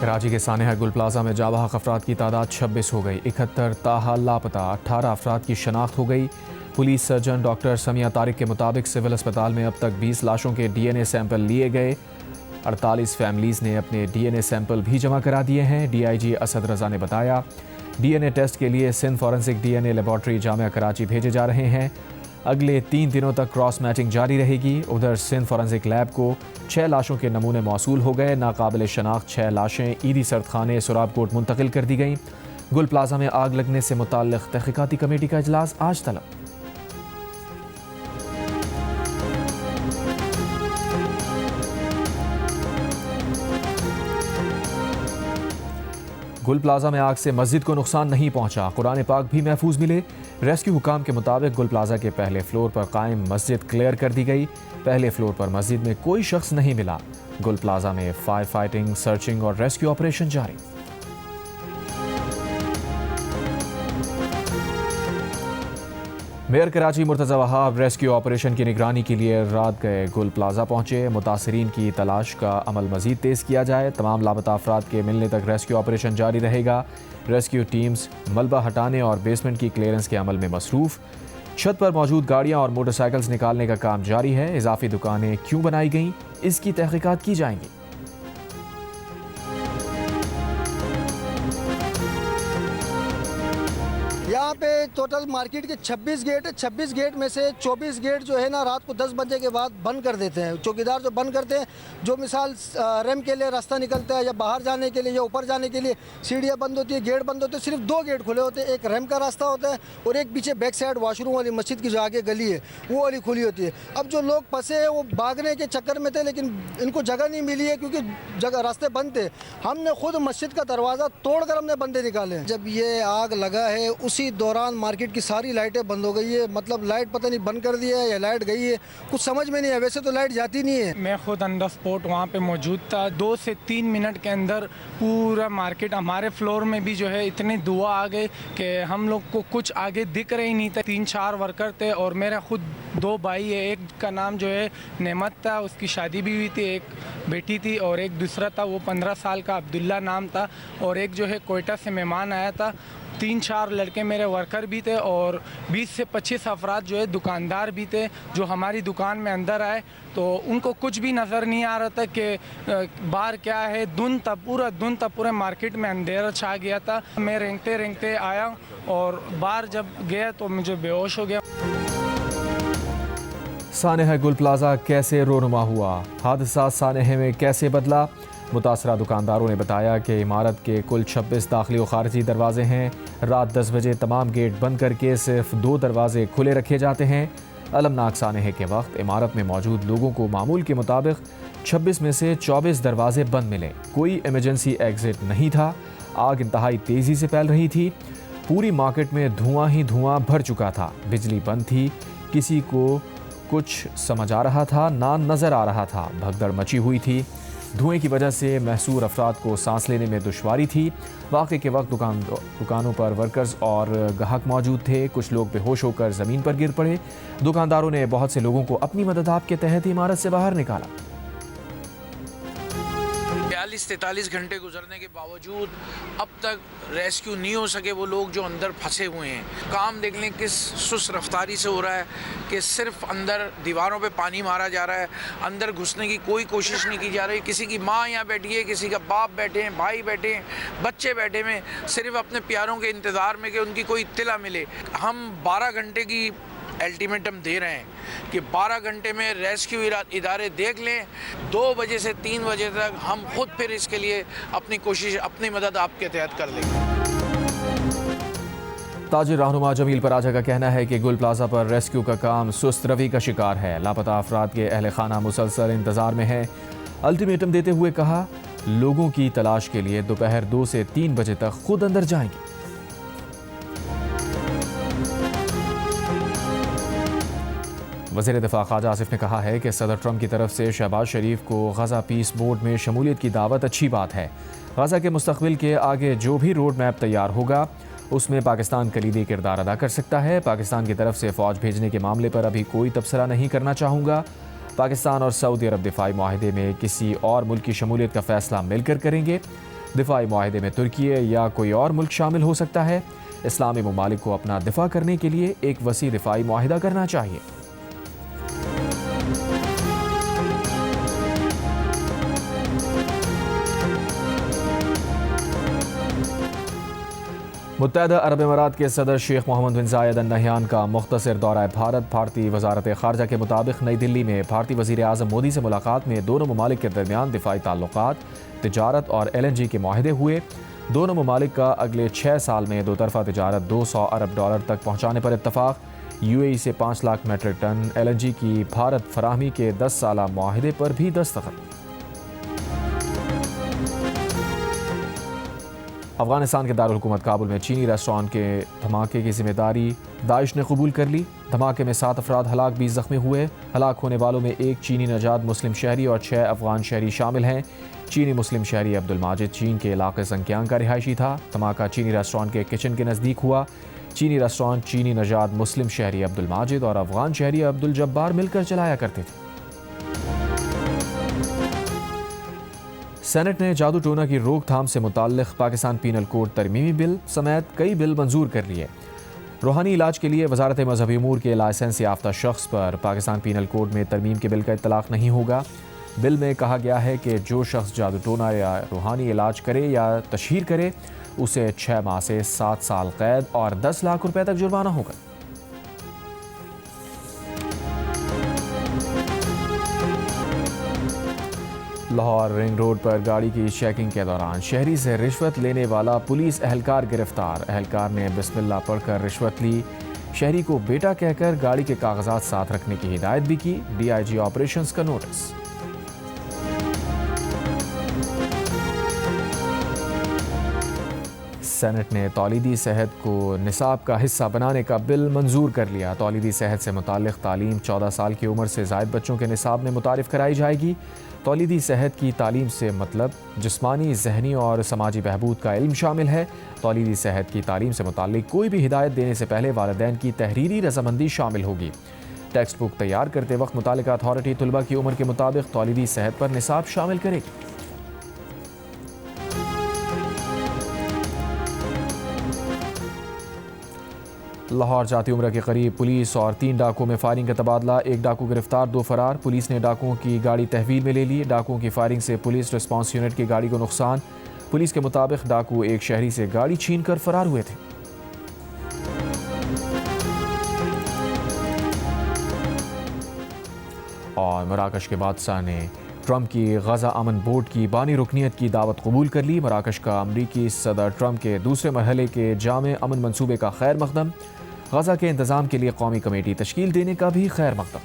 कराची के सानेहा गुल प्लाजा में जाबाहक अफराद की तादाद 26 हो गई। 71 ताहाल लापता, 18 अफराद की शनाख्त हो गई। Police surgeon doctor Samiya Tariq के मुताबिक सिविल अस्पताल में अब तक 20 लाशों के DNA सैंपल लिए गए। 48 फैमिलीज़ ने अपने DNA सैंपल भी जमा करा दिए हैं। DIG असद रजा ने बताया, DNA टेस्ट के लिए Sindh forensic DNA laboratory Jamia Karachi भेजे जा रहे हैं। अगले 3 दिनों तक क्रॉस मैचिंग जारी रहेगी। उधर सिंध फॉरेंसिक लैब को 6 लाशों के नमूने मौसूल हो गए। नाकाबिल शनाख्त 6 लाशें ईदी सरदखाने सुराबकोट मुंतकिल कर दी गईं। गुल प्लाजा में आग लगने से मुताल्लिक़ तहकीकाती कमेटी का इजलास आज तलब। गुल प्लाजा में आग से मस्जिद को नुकसान नहीं पहुंचा। कुरान पाक भी महफूज मिले। रेस्क्यू हुकाम के मुताबिक गुल प्लाजा के पहले फ्लोर पर कायम मस्जिद क्लियर कर दी गई। पहले फ्लोर पर मस्जिद में कोई शख्स नहीं मिला। गुल प्लाजा में फायर फाइटिंग, सर्चिंग और रेस्क्यू ऑपरेशन जारी। Mayor Karachi Murtaza Wahab rescue operation की निगरानी के लिए रात गए गुल प्लाजा पहुंचे। मुतासरीन की तलाश का अमल मजीद तेज़ किया जाए। तमाम लापता अफराद के मिलने तक रेस्क्यू ऑपरेशन जारी रहेगा। रेस्क्यू टीम्स मलबा हटाने और बेसमेंट की क्लियरेंस के अमल में मसरूफ़। छत पर मौजूद गाड़ियाँ और मोटरसाइकिल्स निकालने का काम जारी है। इजाफी दुकानें क्यों बनाई गईं, इसकी तहकीकात की जाएंगी। यहाँ पे टोटल मार्केट के 26 गेट है। 26 गेट में से 24 गेट जो है ना रात को 10 बजे के बाद बंद कर देते हैं। चौकीदार जो बंद करते हैं, जो मिसाल रेम के लिए रास्ता निकलता है या बाहर जाने के लिए या ऊपर जाने के लिए सीढ़ियाँ बंद होती है, गेट बंद होते हैं। सिर्फ 2 गेट खुले होते हैं। एक रेम का रास्ता होता है और एक पीछे बैक साइड वॉशरूम वाली मस्जिद की जो आगे गली है वो वाली खुली होती है। अब जो लोग फंसे हैं वो भागने के चक्कर में थे, लेकिन इनको जगह नहीं मिली है क्योंकि जगह रास्ते बंद थे। हमने खुद मस्जिद का दरवाज़ा तोड़कर हमने बंदे निकाले। जब ये आग लगा है उसी दौरान मार्केट की सारी लाइटें बंद हो गई है। मतलब लाइट पता नहीं बंद कर दी है या लाइट गई है, कुछ समझ में नहीं है। वैसे तो लाइट जाती नहीं है। मैं खुद ऑन द स्पॉट वहाँ पे मौजूद था। 2 से 3 मिनट के अंदर पूरा मार्केट, हमारे फ्लोर में भी जो है इतने धुआं आ गए कि हम लोग को कुछ आगे दिख रही नहीं था। 3-4 वर्कर थे और मेरा खुद 2 भाई है। एक का नाम जो है नेमत था, उसकी शादी भी हुई थी, एक बेटी थी, और एक दूसरा था वो 15 साल का अब्दुल्ला नाम था, और एक जो है कोयटा से मेहमान आया था। 3-4 लड़के मेरे वर्कर भी थे और 20 से 25 अफराद जो है दुकानदार भी थे जो हमारी दुकान में अंदर आए। तो उनको कुछ भी नज़र नहीं आ रहा था कि बाहर क्या है। धुंध था, पूरे मार्केट में अंधेरा छा गया था। मैं रेंगते रेंगते आया और बाहर जब गया तो मुझे बेहोश हो गया। सानेहा गुल प्लाजा कैसे रोनुमा हुआ, हादसा सानेहा में कैसे बदला। मुतासरा दुकानदारों ने बताया कि इमारत के कुल 26 दाखिली और खारजी दरवाजे हैं। रात 10 बजे तमाम गेट बंद करके सिर्फ 2 दरवाजे खुले रखे जाते हैं। अलमनाक सानेहे के वक्त इमारत में मौजूद लोगों को मामूल के मुताबिक 26 में से 24 दरवाजे बंद मिले। कोई इमरजेंसी एग्जिट नहीं था। आग इंतहाई तेज़ी से फैल रही थी। पूरी मार्केट में धुआं ही धुआं भर चुका था। बिजली बंद थी। किसी को कुछ समझ आ रहा था ना नज़र आ रहा था। भगदड़ मची हुई थी। धुएं की वजह से महसूर अफराद को सांस लेने में दुश्वारी थी। वाक़े के वक्त दुकानों पर वर्कर्स और ग्राहक मौजूद थे। कुछ लोग बेहोश होकर ज़मीन पर गिर पड़े। दुकानदारों ने बहुत से लोगों को अपनी मदद आप के तहत इमारत से बाहर निकाला। 43 घंटे गुजरने के बावजूद अब तक रेस्क्यू नहीं हो सके वो लोग जो अंदर फंसे हुए हैं। काम देख लें किस सुस्त रफ्तारी से हो रहा है कि सिर्फ अंदर दीवारों पे पानी मारा जा रहा है। अंदर घुसने की कोई कोशिश नहीं की जा रही। किसी की माँ यहाँ बैठी है, किसी का बाप बैठे हैं, भाई बैठे हैं, बच्चे बैठे हैं, सिर्फ अपने प्यारों के इंतज़ार में कि उनकी कोई इत्तला मिले। हम 12 घंटे की अल्टीमेटम दे रहे हैं कि 12 घंटे में रेस्क्यू इदारे देख लें। 2 बजे से 3 बजे तक हम खुद फिर इसके लिए अपनी कोशिश, अपनी मदद आपके तहत कर लेंगे। ताजिर रहनुमा जमील पराजा का कहना है कि गुल प्लाजा पर रेस्क्यू का काम सुस्त रवि का शिकार है। लापता अफराद के अहल खाना मुसलसल इंतजार में है। अल्टीमेटम देते हुए कहा, लोगों की तलाश के लिए दोपहर 2 से 3 बजे तक खुद अंदर जाएंगे। वज़ीर दिफ़ा ख्वाजा आसिफ ने कहा है कि सदर ट्रंप की तरफ से शहबाज शरीफ को गज़ा पीस बोर्ड में शमूलियत की दावत अच्छी बात है। गज़ा के मुस्तक़बिल के आगे जो भी रोड मैप तैयार होगा उसमें पाकिस्तान कलीदी किरदार अदा कर सकता है। पाकिस्तान की तरफ से फ़ौज भेजने के मामले पर अभी कोई तबसरा नहीं करना चाहूँगा। पाकिस्तान और सऊदी अरब दिफाई माहिदे में किसी और मुल्क की शमूलियत का फ़ैसला मिलकर करेंगे। दिफाई माहदे में तुर्की या कोई और मुल्क शामिल हो सकता है। इस्लामी ममालिक को अपना दिफा करने के लिए एक वसी दिफाई माहिदा करना चाहिए। मुत्तहदा अरब अमारात के सदर शेख मोहम्मद बिन जायद अल नहयान का मुख्तसर दौरा भारत। भारतीय वजारत खारजा के मुताबिक नई दिल्ली में भारतीय वज़ीर आज़म मोदी से मुलाकात में दोनों ममालिक के दरमियान दिफाई ताल्लुकात, तिजारत और LNG के माहिदे हुए। दोनों ममालिक का अगले 6 साल में दो तरफ़ा तिजारत $200 अरब तक पहुँचाने पर इत्तफाक। UAE से 5 लाख मेट्रिक टन LNG की भारत फराहमी के 10 साला माहिदे पर भी दस्तखत। अफगानिस्तान के दारुल हुकूमत काबुल में चीनी रेस्टोरेंट के धमाके की जिम्मेदारी दाइश ने कबूल कर ली। धमाके में 7 अफराद हलाक, 20 जख्मी हुए। हलाक होने वालों में एक चीनी नजाद मुस्लिम शहरी और 6 अफगान शहरी शामिल हैं। चीनी मुस्लिम शहरी अब्दुल माजिद चीन के इलाके संक्यांग का रिहायशी था। धमाका चीनी रेस्टोरेंट के किचन के नज़दीक हुआ। चीनी रेस्टोरेंट चीनी नजाद मुस्लिम शहरी अब्दुल माजिद और अफगान शहरी अब्दुल जब्बार मिलकर चलाया करते थे। सेनेट ने जादू टोना की रोकथाम से मुताल्लिक़ पाकिस्तान पीनल कोड तरमीमी बिल समेत कई बिल मंजूर कर लिए। रूहानी इलाज के लिए वजारत मजहबी उमूर के लाइसेंस याफ्ता शख्स पर पाकिस्तान पीनल कोड में तरमीम के बिल का इतलाक़ नहीं होगा। बिल में कहा गया है कि जो शख्स जादू टोना या रूहानी इलाज करे या तशहीर करे उसे 6 माह से 7 साल कैद और 10 लाख रुपए तक जुर्माना होगा। लाहौर रिंग रोड पर गाड़ी की चेकिंग के दौरान शहरी से रिश्वत लेने वाला पुलिस एहलकार गिरफ्तार। एहलकार ने बिस्मिल्लाह पढ़कर रिश्वत ली। शहरी को बेटा कहकर गाड़ी के कागजात साथ रखने की हिदायत भी की। DIG ऑपरेशंस का नोटिस। सेनेट ने तौलीदी सेहत को निसाब का हिस्सा बनाने का बिल मंजूर कर लिया। तौलीदी सेहत से मुताल्लिक़ तालीम 14 साल की उम्र से ज़ायद बच्चों के निसाब में मुतारिफ़ कराई जाएगी। तौलीदी सेहत की तालीम से मतलब जिस्मानी, जहनी और समाजी बहबूद का इल्म शामिल है। तौलीदी सेहत की तालीम से मुताल्लिक़ कोई भी हिदायत देने से पहले वालिदैन की तहरीरी रजामंदी शामिल होगी। टेक्स्ट बुक तैयार करते वक्त मुतालिका अथॉरिटी तलबा की उम्र के मुताबिक तौलीदी सेहत पर निसाब शामिल करेगी। लाहौर जाती उम्र के करीब पुलिस और 3 डाकुओं में फायरिंग का तबादला। 1 डाकू गिरफ्तार, 2 फरार। पुलिस ने डाकुओं की गाड़ी तहवील में ले ली। डाकुओं की फायरिंग से पुलिस रिस्पांस यूनिट की गाड़ी को नुकसान। पुलिस के मुताबिक डाकू एक शहरी से गाड़ी छीन कर फरार हुए थे। और मराकश के बादशाह ने ट्रंप की गजा अमन बोर्ड की बानी रुकनीत की दावत कबूल कर ली। मराकश का अमरीकी सदर ट्रंप के दूसरे मरहले के जामे अमन मंसूबे का खैर मकदम। गजा के इंतज़ाम के लिए कौमी कमेटी तश्कील देने का भी खैर मकदम।